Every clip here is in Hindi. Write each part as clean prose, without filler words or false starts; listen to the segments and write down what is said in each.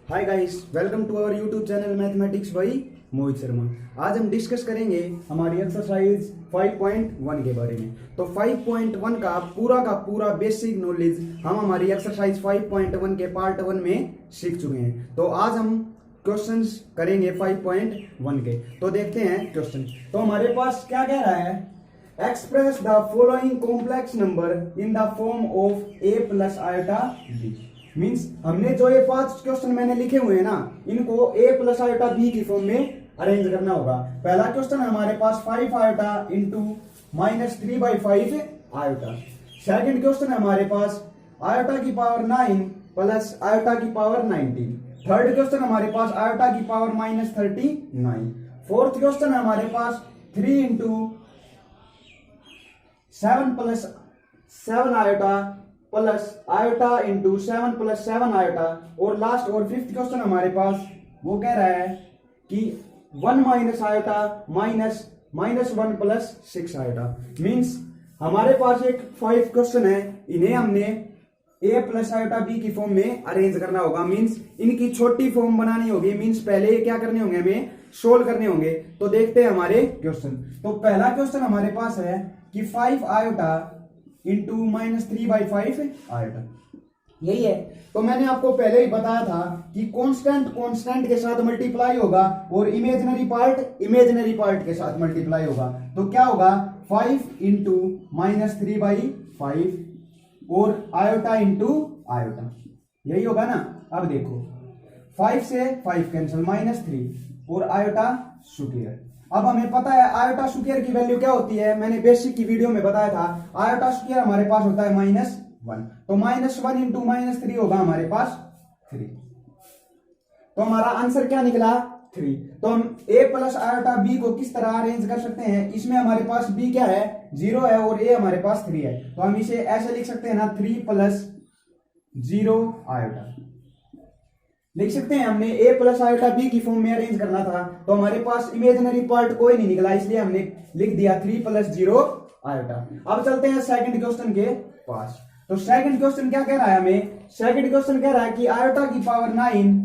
Hi guys, welcome to our YouTube channel mathematics by Mohit Sharma. आज हम डिस्कस करेंगे हमारी एक्सरसाइज 5.1 के बारे में। तो 5.1 का पूरा बेसिक नॉलेज हम हमारी एक्सरसाइज 5.1 के पार्ट 1 में सीख चुके हैं। तो आज हम क्वेश्चंस करेंगे 5.1 के। तो देखते हैं क्वेश्चन। तो हमारे पास क्या कह रहा है, express the following complex number in the form of a plus iota b। Means हमने जो ये 5 क्वेश्चन मैंने लिखे हुए हैं ना, इनको a प्लस आयोटा b की फॉर्म में अरेंज करना होगा। पहला क्वेश्चन हमारे पास 5 iota into -3/5 iota. Second question हमारे पास आयोटा की पावर 9 प्लस आयोटा की पावर 19। थर्ड क्वेश्चन हमारे पास आयोटा की पावर -39। फोर्थ क्वेश्चन हमारे पास 3 into 7 plus 7 iota plus iota into 7 plus 7 iota. और लास्ट और फिफ्थ क्वेश्चन हमारे पास वो कह रहा है कि 1 minus iota minus 1 plus 6 iota. Means हमारे पास एक 5 क्वेश्चन है, इन्हें हमने a प्लस आयोटा b की फॉर्म में अरेंज करना होगा। मीन्स इनकी छोटी फॉर्म बनानी होगी। मीन्स पहले क्या करने होंगे, हमें सोल्व करने होंगे। तो देखते हैं हमारे क्वेश्चन। तो पहला क्वेश्चन हमारे पास है कि 5 आयोटा इंटू -3/5 आयोटा, यही है। तो मैंने आपको पहले ही बताया था कि कांस्टेंट के साथ मल्टीप्लाई होगा और इमेजिनरी पार्ट के साथ मल्टीप्लाई होगा। तो क्या होगा, 5 इंटू -3/5 और आयोटा इंटू आयोटा, यही होगा ना। अब देखो 5 से 5 कैंसिल, -3 और आयोटा स्क्वायर। अब हमें पता है आयोटा स्क्वायर की वैल्यू क्या होती है, मैंने बेसिक की वीडियो में बताया था। आयोटा स्क्वायर हमारे पास होता है -1। तो -1 इंटू -3 होगा हमारे पास 3। तो हमारा आंसर क्या निकला, 3। तो हम a प्लस आयोटा b को किस तरह अरेंज कर सकते हैं, इसमें हमारे पास b क्या है, 0 है और a हमारे पास 3 है। तो हम इसे ऐसे लिख सकते हैं ना, 3 प्लस 0 आयोटा लिख सकते हैं। हमने a प्लस आयोटा b की फॉर्म में अरेंज करना था, तो हमारे पास इमेजिनरी पार्ट कोई नहीं निकला, इसलिए हमने लिख दिया 3 प्लस 0 आयोटा। अब चलते हैं सेकंड क्वेश्चन के पास। तो सेकंड क्वेश्चन क्या कह रहा है हमें, सेकंड क्वेश्चन कह रहा है कि आयोटा की पावर 9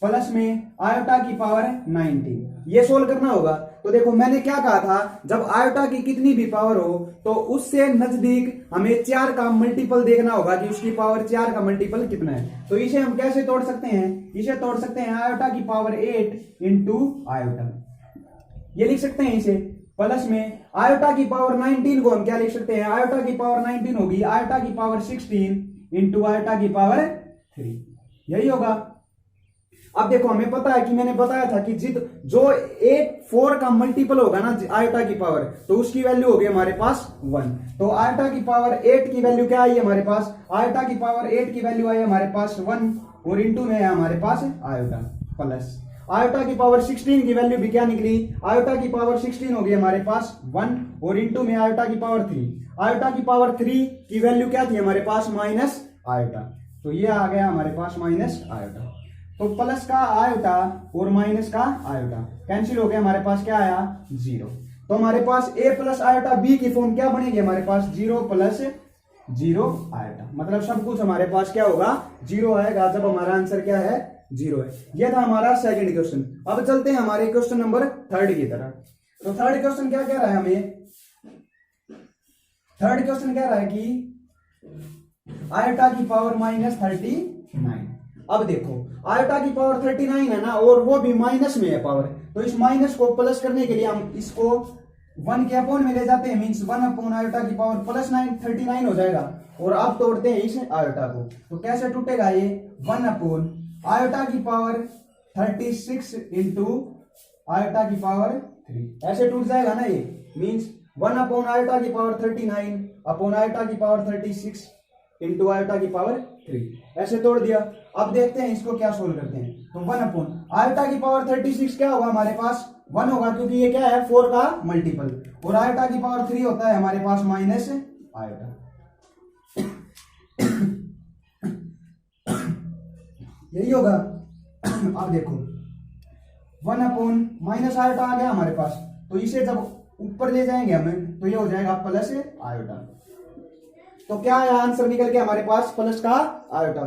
प्लस में आयोटा की पावर 19, ये सोल्व करना होगा। तो देखो मैंने क्या कहा था, जब आयोटा की कितनी भी पावर हो तो उससे नजदीक हमें 4 का मल्टीपल देखना होगा कि उसकी पावर 4 का मल्टीपल कितना है। तो इसे हम कैसे तोड़ सकते हैं, इसे तोड़ सकते हैं आयोटा की पावर 8 इंटू आयोटा, ये लिख सकते हैं इसे। प्लस में आयोटा की पावर 19 को हम क्या लिख सकते हैं, आयोटा की पावर 19 होगी आयोटा की पावर 16 इंटू आयोटा की पावर 3, यही होगा। अब देखो हमें पता है कि मैंने बताया था कि जो 4 का मल्टीपल होगा ना आयोटा की पावर, तो उसकी वैल्यू होगी हमारे पास 1। तो आयोटा की पावर 8 की वैल्यू क्या आई हमारे पास, आयोटा की पावर 8 की वैल्यू आई हमारे पास 1 और इंटू में है हमारे पास आयोटा। प्लस आयोटा की पावर 16 की वैल्यू भी क्या निकली, आयोटा की पावर 16 होगी हमारे पास 1 और इंटू में आयोटा की पावर 3। आयोटा की पावर 3 की वैल्यू क्या थी हमारे पास, माइनस आयोटा। तो ये आ गया हमारे पास माइनस आयोटा। तो प्लस का आयोटा और माइनस का आयोटा कैंसिल हो गया, हमारे पास क्या आया, 0। तो हमारे पास a प्लस आयोटा b की फॉर्म क्या बनेगी हमारे पास, 0 प्लस 0 आयोटा। मतलब सब कुछ हमारे पास क्या होगा, 0 आएगा जब हमारा आंसर क्या है, 0 है। यह था हमारा सेकंड क्वेश्चन। अब चलते हैं हमारे क्वेश्चन नंबर 3 की तरफ। तो थर्ड क्वेश्चन क्या कह रहा है हमें, थर्ड क्वेश्चन कह रहा है कि आयोटा की पावर -39। अब देखो आयोटा की पावर 39 है ना, और वो भी माइनस में है पावर। तो इस माइनस को प्लस करने के लिए हम इसको 1 के अपोन में ले जाते हैं। मींस 1 अपोन आयोटा की पावर प्लस 39 हो जाएगा। और अब तोड़ते हैं इस आयोटा को, तो कैसे टूटेगा ये, 1 अपोन आयोटा की पावर 36 इंटू आयोटा की पावर 3, ऐसे टूट जाएगा ना ये। मींस 1 अपोन आयोटा की पावर 39 अपोन आयोटा की पावर 36 इंटू आयोटा की पावर 3, ऐसे तोड़ दिया। अब देखते हैं इसको क्या सोल्व करते हैं। तो 1 अपोन आयोटा की पावर 36 क्या होगा हमारे पास, 1 होगा, क्योंकि ये क्या है, 4 का मल्टीपल। और आयोटा की पावर 3 होता है हमारे पास माइनस आयोटा। यही होगा। अब देखो 1 अपोन माइनस आयोटा आ गया हमारे पास, तो इसे जब ऊपर ले जाएंगे हमें तो ये हो जाएगा प्लस आयोटा। तो क्या आया आंसर निकल के हमारे पास, प्लस का आयोटा।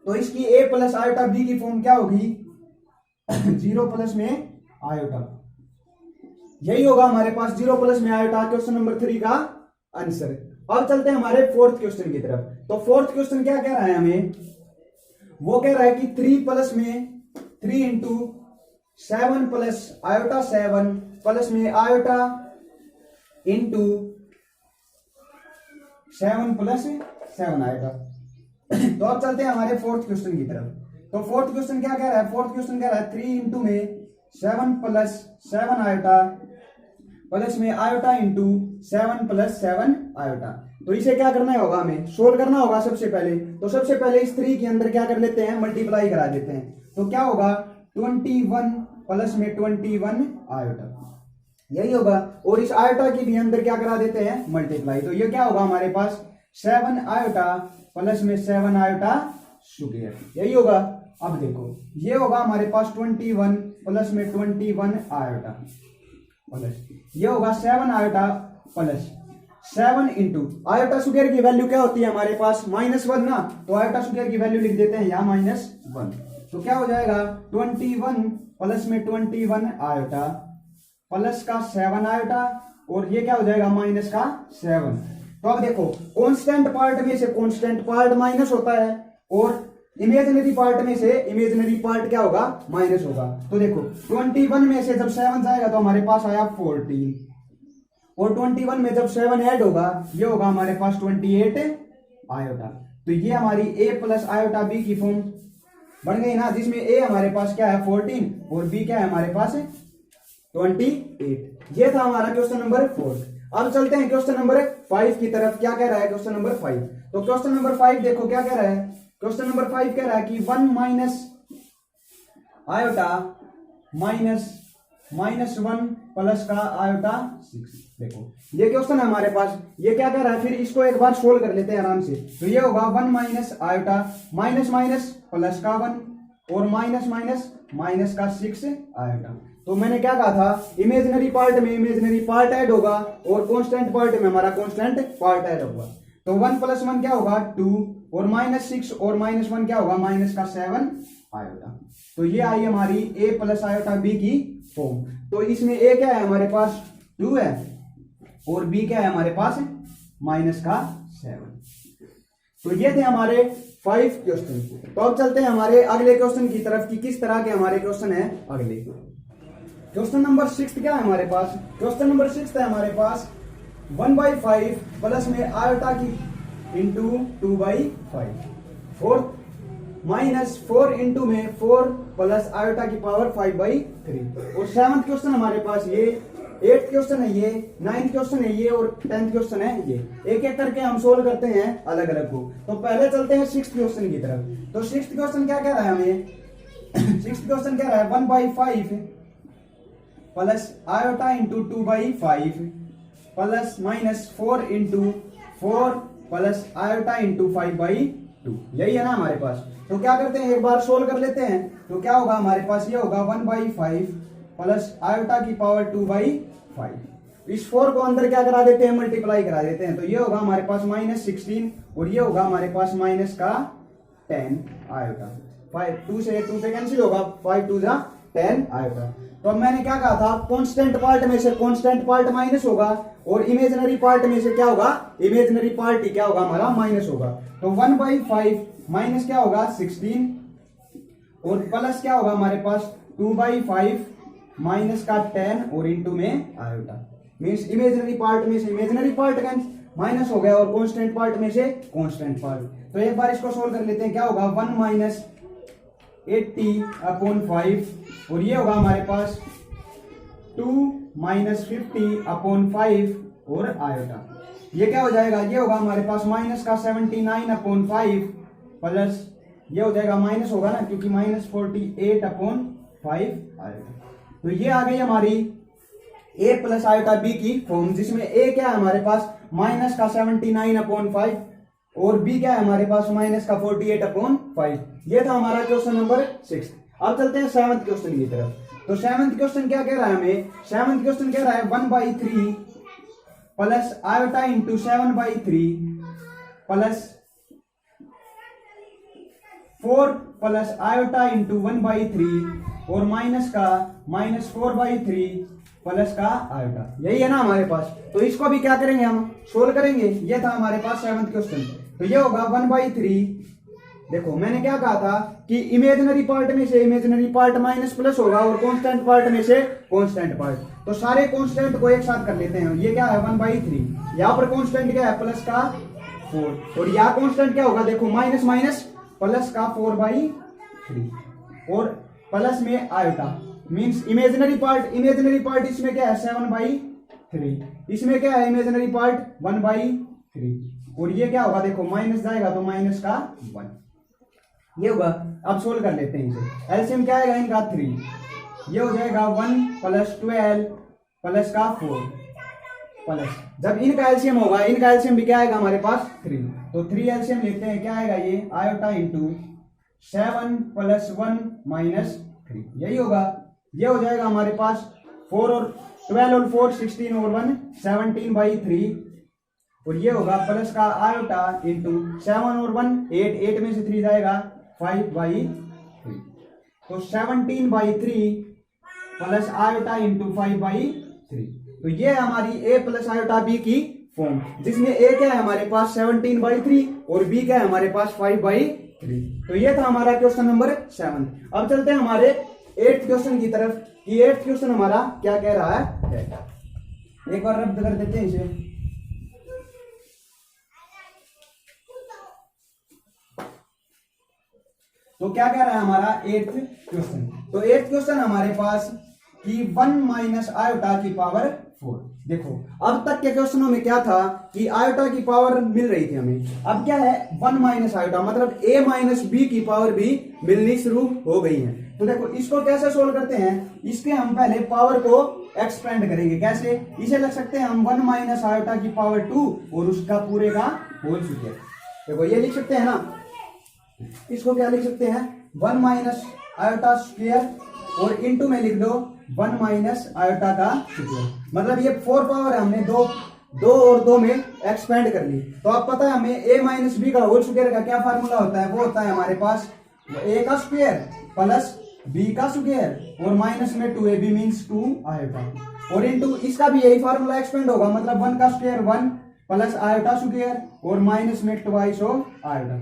तो इसकी a प्लस आयोटा b की फॉर्म क्या होगी 0 प्लस में आयोटा। यही होगा हमारे पास 0 प्लस में आयोटा क्वेश्चन नंबर 3 का आंसर। अब चलते हैं हमारे फोर्थ क्वेश्चन की तरफ। तो फोर्थ क्वेश्चन क्या कह रहा है हमें, वो कह रहा है कि 3 प्लस में 3 इंटू 7 प्लस आयोटा 7 प्लस में आयोटा इंटू 7 प्लस 7 आयोटा। तो अब चलते हैं हमारे फोर्थ क्वेश्चन की तरफ। तो फोर्थ क्वेश्चन क्या कह रहा है, फोर्थ क्वेश्चन कह रहा है 3 इंटू में 7 प्लस 7 आयोटा प्लस में आयोटा इंटू 7 प्लस 7 आयोटा। तो इसे क्या करना होगा, हमें सोल्व करना होगा सबसे पहले। तो सबसे पहले इस 3 के अंदर क्या कर लेते हैं, मल्टीप्लाई करा देते हैं। तो क्या होगा 21 प्लस में 21 आयोटा, यही होगा। और इस आयोटा की भी अंदर क्या करा देते हैं, मल्टीप्लाई। तो ये क्या होगा हमारे पास 7 आयोटा प्लस में 7 आयोटा स्क्वायर, यही होगा। अब देखो ये होगा हमारे पास 21 प्लस में 21 आयोटा प्लस ये होगा 7 iota plus 7 into iota square की वैल्यू क्या होती है हमारे पास -1 ना, तो आयोटा स्क्वायर की वैल्यू लिख देते हैं यहाँ -1। तो क्या हो जाएगा 21 प्लस में 21 आयोटा प्लस का 7 आयोटा और ये क्या हो जाएगा माइनस का 7। तो अब देखो कांस्टेंट पार्ट में से कांस्टेंट पार्ट माइनस होता है और इमेजिनरी पार्ट में से इमेजिनरी पार्ट क्या होगा, माइनस होगा। तो देखो 21 में से जब 7 जाएगा तो हमारे पास आया 14 और 21 में जब 7 ऐड होगा ये होगा हमारे पास 28 आयोटा। तो ये हमारी a प्लस आयोटा b की फॉर्म बन गई ना, जिसमें a हमारे पास क्या है 14 और b क्या है हमारे पास 28। ये था हमारा क्वेश्चन नंबर 4। अब चलते हैं क्वेश्चन नंबर 5 की तरफ। क्या कह रहा है क्वेश्चन नंबर 5, तो क्वेश्चन नंबर 5 देखो क्या कह रहा है। क्वेश्चन नंबर 5 कह रहा है कि 1 माइनस आयोटा -1 प्लस का आयोटा 6। देखो ये क्वेश्चन है हमारे पास, ये क्या कह रहा है, फिर इसको एक बार सोल्व कर लेते हैं आराम से। तो ये होगा 1 minus iota minus minus plus का 1 और माइनस माइनस माइनस का 6 आयोटा। तो मैंने क्या कहा था, इमेजिनरी पार्ट में इमेजिनरी पार्ट ऐड होगा और कांस्टेंट पार्ट में हमारा कांस्टेंट पार्ट ऐड होगा। तो 1 प्लस 1 क्या होगा 2 और -6 और -1 क्या होगा माइनस का 7 आयोटा। तो ये आई हमारी a प्लस आयोटा b की फॉर्म। तो इसमें a क्या है हमारे पास 2 है और b क्या है हमारे पास माइनस का 7। तो ये थे हमारे 5 क्वेश्चन। तो अब चलते हैं हमारे अगले क्वेश्चन की तरफ कि किस तरह के हमारे क्वेश्चन है अगले। क्वेश्चन नंबर 6 क्या है हमारे पास, क्वेश्चन नंबर 6 है हमारे पास 1/5 प्लस में आयोटा की इंटू 2/5 4 माइनस 4 इंटू में 4 प्लस आयोटा की पावर 5/3। और 7th क्वेश्चन हमारे पास ये, 8th क्वेश्चन है ये, 9th क्वेश्चन है ये और 10th क्वेश्चन है ये। एक एक करके हम सोल्व करते हैं अलग अलग को। तो पहले चलते हैं 6th क्वेश्चन की तरफ। तो 6th क्वेश्चन क्या कह रहा है हमें 6th क्वेश्चन कह रहा है 1/5 plus iota into 2/5 plus minus 4 into 4 plus iota into 5/2, यही है ना हमारे पास। तो क्या करते हैं एक बार सोल्व कर लेते हैं। तो क्या होगा हमारे पास, ये होगा 1/5 प्लस आयोटा की पावर 2/5। इस 4 को अंदर क्या करा देते हैं, मल्टीप्लाई करा देते हैं। तो ये होगा हमारे पास -16 और ये होगा हमारे पास माइनस का 10 आयोटा। 2 से कैंसिल होगा, 5 2 जा 10 आयोटा। तो अब मैंने क्या कहा था, कांस्टेंट पार्ट में से कांस्टेंट पार्ट माइनस होगा और इमेजिनरी पार्ट में से क्या होगा, इमेजिनरी पार्ट ही क्या होगा हमारा माइनस होगा। तो 1/5 माइनस क्या होगा 16 और प्लस क्या होगा हमारे पास 2/5 माइनस का 10 और इंटू में आयोटा। मीन्स इमेजिनरी पार्ट में से इमेजिनरी पार्ट का माइनस हो गया और कांस्टेंट पार्ट में से कांस्टेंट पार्ट। तो एक बार इसको सोल्व कर लेते हैं। क्या होगा 1 माइनस 80/5 और ये होगा हमारे पास 2 माइनस 50/5 और आयोटा। ये क्या हो जाएगा, ये होगा हमारे पास माइनस का 79/5 प्लस ये हो जाएगा माइनस होगा ना क्योंकि -48/5 आयोटा। तो ये आ गई हमारी a प्लस आयोटा b की फॉर्म, जिसमें a क्या है हमारे पास माइनस का 79/5 और b क्या है हमारे पास माइनस का 48/5। ये था हमारा क्वेश्चन नंबर 6। अब चलते हैं 7th क्वेश्चन की तरफ। तो 7th क्वेश्चन क्या कह रहा है हमें, 7th क्वेश्चन कह रहा है 1/3 plus iota into 7/3 plus 4 plus iota into 1/3 और माइनस का -4/3 प्लस का आयोटा, यही है ना हमारे पास। तो इसको भी क्या करेंगे, हम सोल्व करेंगे। ये था हमारे पास 7th क्वेश्चन। तो ये होगा 1/3। देखो मैंने क्या कहा था कि इमेजिनरी पार्ट में से इमेजिनरी पार्ट माइनस प्लस होगा और कांस्टेंट पार्ट में से कांस्टेंट पार्ट। तो सारे कांस्टेंट को एक साथ कर लेते हैं। ये क्या है 1/3, यहाँ पर कांस्टेंट क्या है प्लस का 4 और यहाँ कांस्टेंट क्या होगा, देखो माइनस माइनस प्लस का 4/3 और प्लस में आयोटा मींस इमेजिनरी पार्ट इसमें क्या है 7/3, इसमें क्या है इमेजिनरी पार्ट 1/3 और ये क्या होगा, देखो माइनस जाएगा तो माइनस का 1, ये होगा। अब सोल्व कर लेते हैं इसे। एलसीएम क्या आएगा इनका 3, ये हो जाएगा 1 + 12 प्लस का 4 प्लस, जब इनका एलसीएम होगा इनका एलसीएम भी क्या आएगा हमारे पास 3, तो 3 एलसीएम लेते हैं, क्या आएगा ये आयोटा इंटू 7 + 1 - 3, यही होगा। ये हो जाएगा हमारे पास 4 और 12 और 4 16 और 1 17/3 और ये होगा प्लस का आयोटा इंटू 7 और 1 8 में से 3 जाएगा 5/3, तो 17/3 प्लस आयोटा इंटू 5/3। तो ये है हमारी a प्लस आयोटा b की फॉर्म, जिसमें a क्या है हमारे पास 17/3 और b क्या है हमारे पास 5/3। तो ये था हमारा क्वेश्चन नंबर 7। अब चलते हैं हमारे 8th क्वेश्चन की तरफ कि 8th क्वेश्चन हमारा क्या कह रहा है। एक बार रद्द कर देते हैं इसे। तो क्या कह रहा है हमारा 8th क्वेश्चन। तो 8th क्वेश्चन हमारे पास कि 1 माइनस आयोटा की पावर 4। देखो अब तक के क्वेश्चनों में क्या था कि आयोटा की पावर मिल रही थी हमें, अब क्या है 1 माइनस आयोटा, मतलब a माइनस बी की पावर भी मिलनी शुरू हो गई है। तो देखो इसको कैसे सोल्व करते हैं, इसके हम पहले पावर को एक्सपेंड करेंगे। कैसे, इसे लिख सकते हैं हम 1 माइनस आयोटा की पावर 2 और उसका पूरे का होल स्क्वायर। देखो ये लिख सकते हैं ना, इसको क्या लिख सकते हैं 1 माइनस आयोटा स्क्वायर और इनटू में लिख दो 1 माइनस आयोटा का स्क्वायर, मतलब ये 4 पावर है हमने दो और 2 में एक्सपेंड कर ली। तो अब पता है हमें a माइनस बी का होल स्क्वायर का क्या फार्मूला होता है, वो होता है हमारे पास a का स्क्वायर प्लस b का स्क्वायर और माइनस में 2ab मींस 2 आयोटा और इनटू इसका भी यही फार्मूला एक्सपेंड होगा, मतलब 1 का स्क्वायर 1 प्लस आयोटा स्क्वायर और माइनस में ट्वाइस ऑफ आयोटा,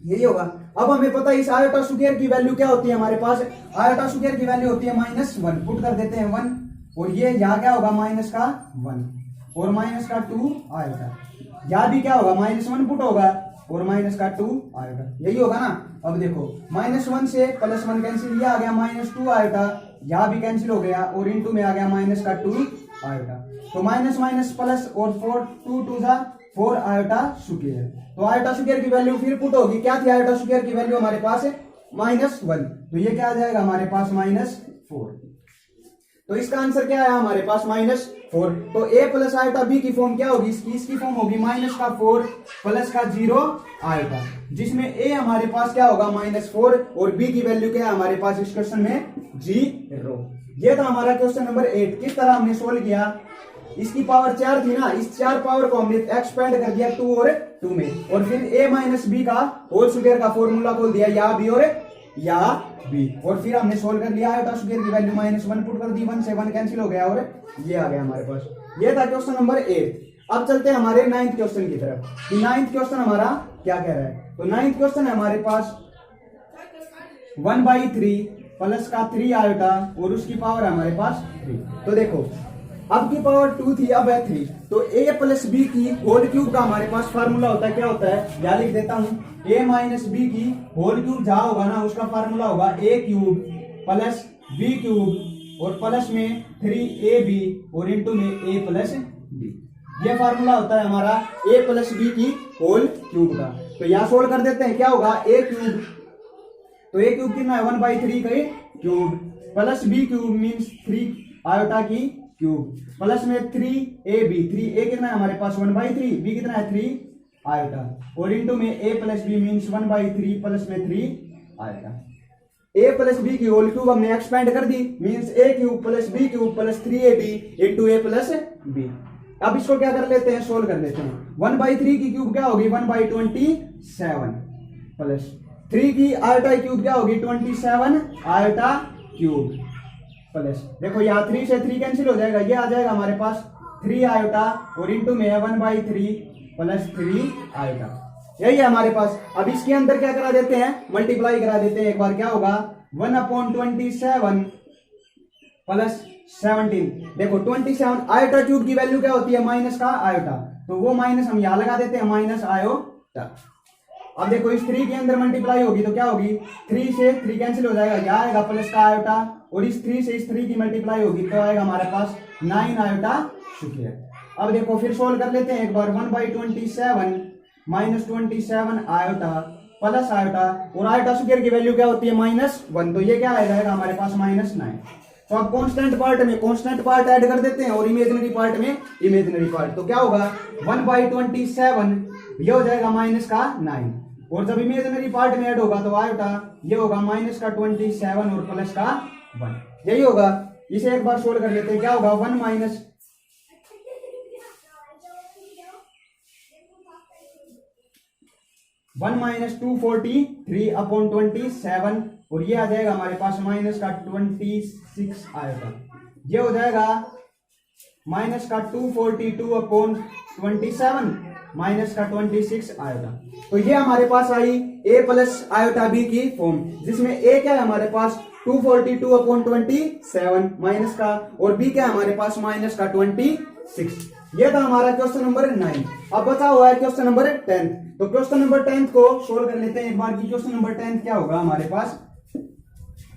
यही होगा। अब हमें पता है इस आयोटा स्क्वायर की वैल्यू क्या होती है हमारे पास, आयोटा स्क्वायर की वैल्यू होती है -1, पुट कर देते हैं 1 और ये यहाँ क्या होगा माइनस का 1 और माइनस का 2 आयोटा, यहाँ भी क्या होगा -1 पुट होगा और माइनस का 2 आयोटा, यही होगा ना। अब देखो -1 से +1 कैंसिल, ये आ गया -2 आयोटा, यहाँ भी कैंसिल हो गया और इनटू में आ गया माइनस का 2 आयोटा, तो माइनस माइनस प्लस और 2 जा 4 आयोटा स्क्वायर। तो आयोटा स्क्वायर की वैल्यू फिर पुट होगी, क्या थी आयोटा स्क्वायर की वैल्यू हमारे पास है -1, तो ये क्या आ जाएगा हमारे पास -4। तो इसका आंसर क्या आया हमारे पास -4। तो a प्लस आयोटा b की फॉर्म क्या होगी, इसकी फॉर्म होगी -4 प्लस का 0 आयोटा, जिसमें a हमारे पास क्या होगा -4 और b की वैल्यू क्या है हमारे पास इस क्वेश्चन में 0। ये था हमारा क्वेश्चन नंबर 8। किस तरह हमने सोल्व किया, इसकी पावर 4 थी ना, इस 4 पावर को हमने एक्सपेंड कर दिया 2 और 2 में और फिर a माइनस बी का होल स्क्वायर का फॉर्मूला खोल दिया या b और या b और फिर हमने सोल्व कर लिया। आयोटा स्क्वायर की वैल्यू -1 पुट कर दी, 1 से 1 कैंसिल हो गया और ये आ गया हमारे पास। ये था क्वेश्चन नंबर 8। अब चलते हैं हमारे 9th क्वेश्चन की तरफ कि 9th क्वेश्चन हमारा क्या कह रहा है। तो 9th क्वेश्चन है हमारे पास 1/3 प्लस का 3 आयोटा और उसकी पावर है हमारे पास 3। तो देखो अब की पावर 2 थी, अब है 3, तो a प्लस बी की होल क्यूब का हमारे पास फार्मूला होता है, क्या होता है यहाँ लिख देता हूं, a माइनस बी की होल क्यूब जहां होगा ना उसका फार्मूला होगा a cube plus b cube और प्लस में 3ab और इनटू में a प्लस b, ये फार्मूला होता है हमारा a प्लस बी की होल क्यूब का। तो यहाँ सोल्व कर देते हैं, क्या होगा a क्यूब, तो a क्यूब कितना है 1/3 का cube plus b cube means 3 iota की क्यूब प्लस में 3ab, 3a कितना है हमारे पास 1/3, b कितना है 3 आयोटा और इनटू में a plus b means 1/3 plus में 3 आयोटा। a प्लस b की होल क्यूब हमने एक्सपेंड कर दी means a cube plus b cube plus 3ab into a plus b। अब इसको क्या कर लेते हैं, सोल्व कर लेते हैं। 1/3 की क्यूब क्या होगी 1/27 प्लस 3 की आयोटा क्यूब क्या होगी 27 आयोटा क्यूब प्लस, देखो यहाँ 3 से 3 कैंसिल हो जाएगा, ये आ जाएगा हमारे पास 3 आयोटा और इंटू में 1/3 प्लस 3 आयोटा, यही है हमारे पास। अब इसके अंदर क्या करा देते हैं, मल्टीप्लाई करा देते हैं एक बार, क्या होगा 1/27 प्लस 17। देखो 27 आयोटा क्यूब की वैल्यू क्या होती है माइनस का आयोटा, तो वो माइनस हम यहां लगा देते हैं माइनस आयोटा। अब देखो इस 3 के अंदर मल्टीप्लाई होगी तो क्या होगी 3 से 3 कैंसिल हो जाएगा, क्या आएगा प्लस का आयोटा, और इस 3 से इस 3 की मल्टीप्लाई होगी तो आएगा हमारे पास 9 आयोटा स्क्वायर। अब देखो फिर सोल्व कर लेते हैं एक बार, 1/27 माइनस 27 आयोटा प्लस आयोटा, और आयोटा स्क्वायर की वैल्यू क्या होती है -1, तो ये क्या आ जाएगा हमारे पास -9। तो अब कांस्टेंट पार्ट में कांस्टेंट पार्ट ऐड कर देते हैं और इमेजिनरी पार्ट में इमेजिनरी पार्ट, तो क्या होगा 1/27 ये हो जाएगा माइनस का 9, और जब इमेजिनरी पार्ट में ऐड होगा तो आयोटा ये होगा माइनस का 27 और प्लस का 1, यही होगा। इसे एक बार सोल्व कर लेते हैं, क्या होगा 1 माइनस 243/27, और ये आ जाएगा हमारे पास माइनस का 26 आएगा, ये हो जाएगा माइनस का 242/27 माइनस का 26 आएगा। तो ये हमारे पास आई a प्लस आयोटा b की फॉर्म, जिसमें a क्या है हमारे पास 242/27 माइनस का, और b क्या है हमारे पास माइनस का 26। ये था हमारा क्वेश्चन नंबर 9। अब बचा हुआ है क्वेश्चन नंबर 10। तो क्वेश्चन नंबर 10 को सोल्व कर लेते हैं एक बार की, क्वेश्चन नंबर 10 क्या होगा हमारे पास,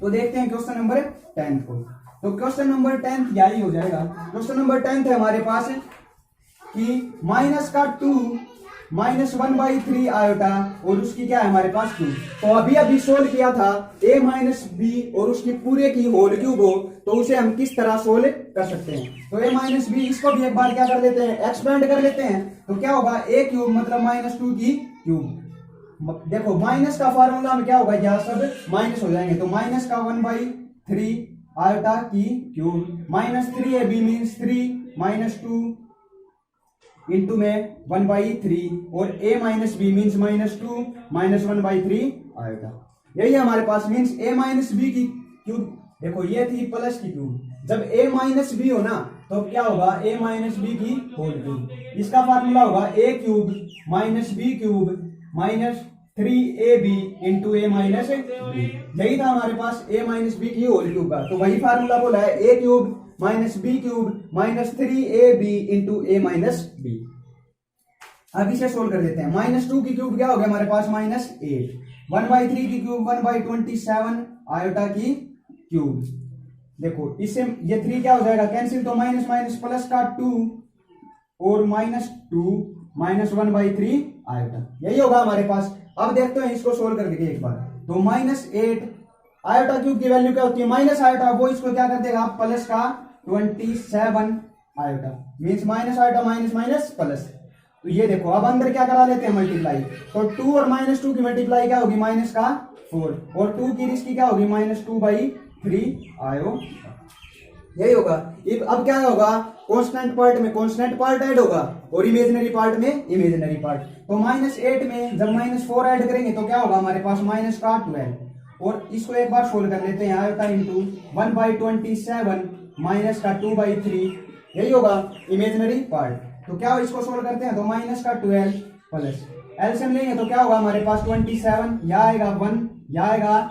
तो देखते हैं क्वेश्चन नंबर 10 को। तो क्वेश्चन नंबर 10 यही हो जाएगा। क्वेश्चन नंबर 10 है हमारे पास कि माइनस का 2 माइनस 1/3 आयोटा और उसकी क्या है हमारे पास 2। तो अभी सोल्व किया था a माइनस बी और उसकी पूरे की होल क्यूब हो, तो उसे हम किस तरह सोल्व कर सकते हैं। तो a माइनस बी इसको भी एक बार क्या कर लेते हैं एक्सपेंड कर लेते हैं, तो क्या होगा a क्यूब मतलब -2 की क्यूब। देखो माइनस का फार्मूला में क्या होगा, यहाँ सब माइनस हो जाएंगे, तो माइनस का 1/3 आयोटा की क्यूब -3ab मीन्स 3 -2 इंटू में 1/3 और a माइनस बी मीन्स -2 -1/3 आएगा, यही हमारे पास मीन्स a माइनस बी की क्यूब। देखो ये थी प्लस की क्यूब, जब a माइनस बी हो ना तो क्या होगा a माइनस बी की होल क्यूब। इसका फार्मूला होगा a cube minus B cube minus 3ab into a minus B, यही था हमारे पास a माइनस बी की होल क्यूब का। तो वही फार्मूला बोला है a cube minus B cube minus 3ab into a minus B. अब इसे सोल्व कर देते हैं, -2 की क्यूब क्या हो गया हमारे पास -8, 1/3 की क्यूब 1/27 आयोटा की क्यूब। देखो इससे ये 3 क्या हो जाएगा कैंसिल, तो माइनस माइनस प्लस का 2 और -2 -1/3 आयोटा, यही होगा हमारे पास। अब देखते हैं इसको सोल्व करके एक बार, तो -8 आयोटा क्यूब की वैल्यू क्या होती है माइनस आयोटा, वो इसको क्या कर देगा प्लस का 27 iota means minus iota minus minus plus. तो ये देखो अब अंदर क्या करा लेते हैं मल्टीप्लाई, तो 2 और -2 की मल्टीप्लाई क्या होगी माइनस का 4 और 2 की इसकी क्या होगी -2/3 आयो, यही होगा। अब क्या होगा कांस्टेंट पार्ट में कांस्टेंट पार्ट ऐड होगा और इमेजिनरी पार्ट में इमेजिनरी पार्ट। तो -8 में जब -4 ऐड करेंगे तो क्या होगा हमारे पास माइनस का 12, और इसको एक बार सोल्व कर लेते हैं आयोटा इंटू 1/27 माइनस का 2/3, यही होगा इमेजिनरी पार्ट। तो क्या इसको सोल्व करते हैं, तो माइनस का 12 प्लस एलसीएम लेंगे तो क्या होगा हमारे पास 27, यह आएगा 1, यह आएगा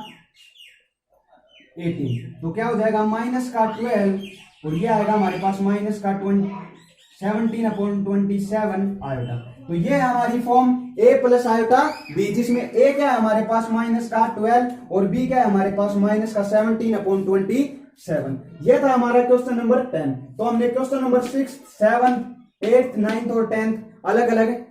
18, तो क्या हो जाएगा माइनस का 12 और ये आएगा हमारे पास माइनस का 17/27 आयोटा। तो ये है हमारी form a plus iota b, जिसमें a क्या है हमारे पास माइनस का 12 और b क्या है हमारे पास माइनस का 17/27। ये था हमारा क्वेश्चन नंबर 10। तो हमने क्वेश्चन नंबर 6, 7, 8, 9 और 10 अलग अलग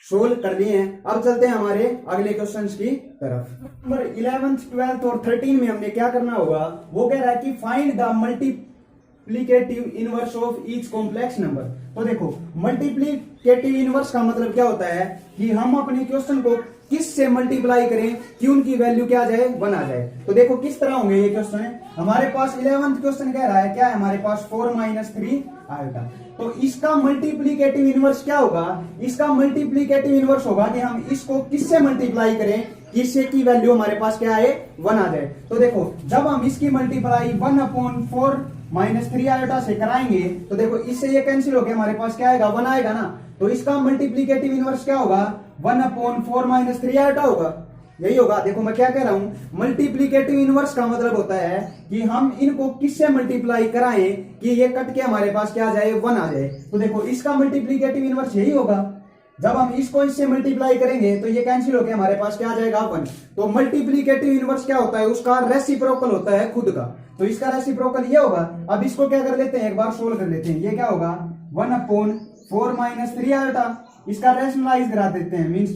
सोल्व कर लिए हैं। अब चलते हैं हमारे अगले क्वेश्चंस की तरफ। नंबर 11th, 12th और 13 में हमने क्या करना होगा, वो कह रहा है कि find the multiplicative inverse of each complex number. तो देखो मल्टीप्लिकेटिव इनवर्स का मतलब क्या होता है कि हम अपने क्वेश्चन को किस से मल्टीप्लाई करें कि उनकी वैल्यू क्या आ जाए 1 आ जाए। तो देखो किस तरह होंगे ये क्वेश्चन है हमारे पास। 11th क्वेश्चन कह रहा है क्या है हमारे पास 4 - 3 आयोटा। तो इसका मल्टीप्लिकेटिव इनवर्स क्या होगा, इसका मल्टीप्लिकेटिव इनवर्स होगा कि हम इसको किससे मल्टीप्लाई करें कि इससे की वैल्यू हमारे पास क्या आए 1 आ जाए। तो देखो जब हम इसकी मल्टीप्लाई 1/4 माइनस 3 आयोटा से कराएंगे तो देखो इससे ये कैंसिल होकर हमारे पास क्या आएगा 1 आएगा ना। तो इसका मल्टीप्लीकेटिव इनवर्स क्या होगा 1/4 माइनस 3 आयोटा होगा, यही होगा। देखो मैं क्या कह रहा हूं, मल्टीप्लीकेटिव इनवर्स का मतलब होता है कि हम इनको किससे मल्टीप्लाई कराएं कि ये कट के हमारे पास क्या आ जाए 1 आ जाए। तो देखो इसका मल्टीप्लीकेटिव इनवर्स यही होगा, जब हम इसको इससे मल्टीप्लाई करेंगे तो ये कैंसिल होकर हमारे पास क्या आ जाएगा 1। तो मल्टीप्लीकेटिव इनवर्स क्या होता है, उसका रेसिप्रोकल होता है खुद का। तो इसका रेसिप्रोकल ये होगा। अब इसको क्या कर लेते हैं, एक बार सोल्व कर लेते हैं। ये क्या होगा 1/4 माइनस 3 आयोटा, इसका रेशनलाइज करा देते हैं, मीन्स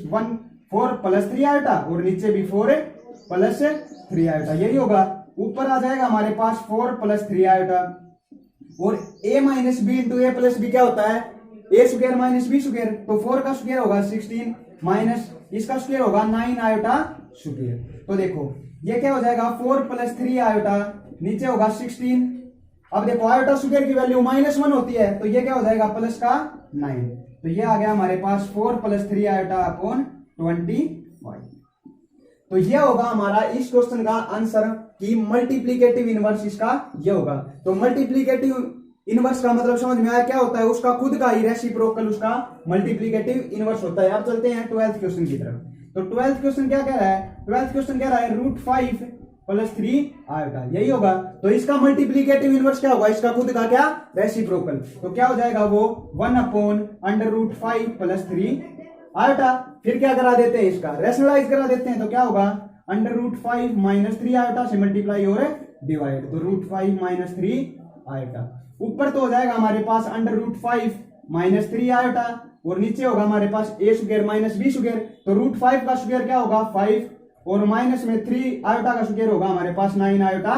4 प्लस 3 आयोटा और नीचे भी 4 प्लस 3 आयोटा, यही होगा। ऊपर आ जाएगा हमारे पास 4 प्लस 3 आयोटा और a minus B into A plus B क्या होता है A square minus B square. तो 4 का स्क्वायर होगा 16 माइनस इसका स्क्वायर होगा 9 आयोटा स्क्वायर। तो देखो ये क्या हो जाएगा 4 प्लस 3 आयोटा, नीचे होगा 16। अब देखो आयोटा स्क्वायर की वैल्यू -1 होती है, तो ये क्या हो जाएगा प्लस का 9। तो ये आ गया हमारे पास 4 प्लस 3 आयोटा अपॉन 25। तो ये होगा हमारा इस क्वेश्चन का आंसर कि मल्टीप्लीकेटिव इनवर्स इसका ये होगा। तो मल्टीप्लीकेटिव इनवर्स का मतलब समझ में आया क्या होता है, उसका खुद का ही रेसिप्रोकल उसका मल्टीप्लीकेटिव इनवर्स होता है। अब चलते हैं 12th क्वेश्चन की तरफ। तो 12th क्वेश्चन क्या कह रहा है, 12th क्वेश्चन कह रहा है √5 प्लस 3 आयोटा, यही होगा। तो इसका मल्टीप्लीकेटिव इनवर्स क्या होगा, इसका खुद का क्या रेसिप्रोकल। तो क्या हो जाएगा वो 1/√5 प्लस 3 आयोटा। फिर क्या करा देते हैं, इसका रेशनलाइज करा देते हैं। तो क्या होगा √5 माइनस 3 आयोटा से मल्टीप्लाई और डिवाइड। तो √5 माइनस 3 आयोटा। ऊपर तो हो जाएगा हमारे पास √5 माइनस 3 आयोटा और नीचे होगा हमारे पास a square minus b square. तो √5 का स्क्वायर क्या होगा 5 और माइनस में 3 आयोटा का स्क्वायर होगा हमारे पास 9 आयोटा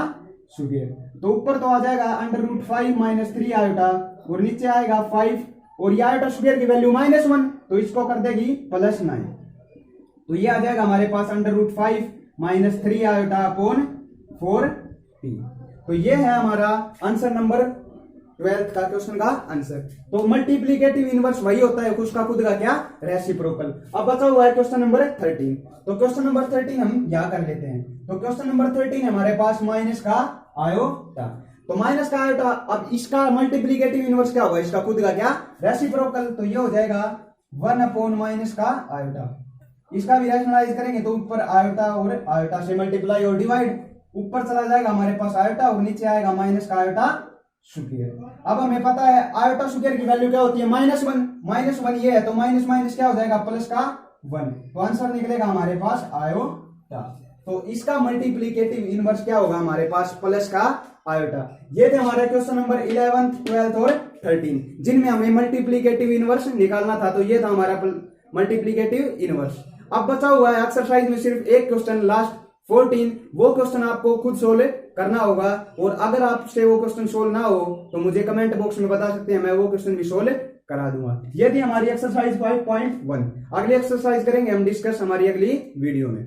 स्क्वायर। तो ऊपर तो आ जाएगा √5 माइनस 3 आयोटा और नीचे आएगा 5 और ये आयोटा स्क्वायर की वैल्यू -1, तो इसको कर देगी +9। तो ये आ जाएगा हमारे पास √5 माइनस 3 आयोटा अपॉन 4t। तो ये है हमारा आंसर नंबर 12th का क्वेश्चन का आंसर। तो मल्टीप्लीकेटिव इनवर्स वही होता है उसका खुद का क्या रेसिप्रोकल। अब बचा हुआ है क्वेश्चन नंबर 13। तो क्वेश्चन नंबर 13 हम यहां कर लेते हैं। तो क्वेश्चन नंबर 13 हमारे पास माइनस का आयोटा। तो माइनस का आयोटा, अब इसका मल्टीप्लीकेटिव इनवर्स क्या होगा, इसका खुद का क्या रेसिप्रोकल। तो ये हो जाएगा 1/- का आयोटा। इसका भी रैशनलाइज करेंगे तो ऊपर आयोटा और आयोटा से मल्टीप्लाई और डिवाइड। ऊपर चला जाएगा हमारे पास आयोटा और नीचे आएगा माइनस का आयोटा स्क्वायर। अब हमें पता है आयोटा स्क्वायर की वैल्यू क्या होती है -1 ये है, तो माइनस माइनस क्या हो जाएगा प्लस का 1। तो आंसर निकलेगा हमारे पास आयोटा। तो इसका मल्टीप्लीकेटिव इनवर्स क्या होगा हमारे पास प्लस का आयोटा। ये थे हमारे क्वेश्चन नंबर 11th 12th और 13 जिनमें हमें मल्टीप्लीकेटिव इनवर्स निकालना था। तो ये था हमारा मल्टीप्लीकेटिव इनवर्स। अब बचा हुआ है एक्सरसाइज में सिर्फ एक क्वेश्चन लास्ट 14, वो क्वेश्चन आपको खुद सोल्व करना होगा। और अगर आपसे वो क्वेश्चन सोल्व ना हो तो मुझे कमेंट बॉक्स में बता सकते हैं, मैं वो क्वेश्चन भी सोल्व करा दूंगा। ये थी हमारी एक्सरसाइज 5.1। अगली एक्सरसाइज करेंगे हम डिस्कस हमारी अगली वीडियो में।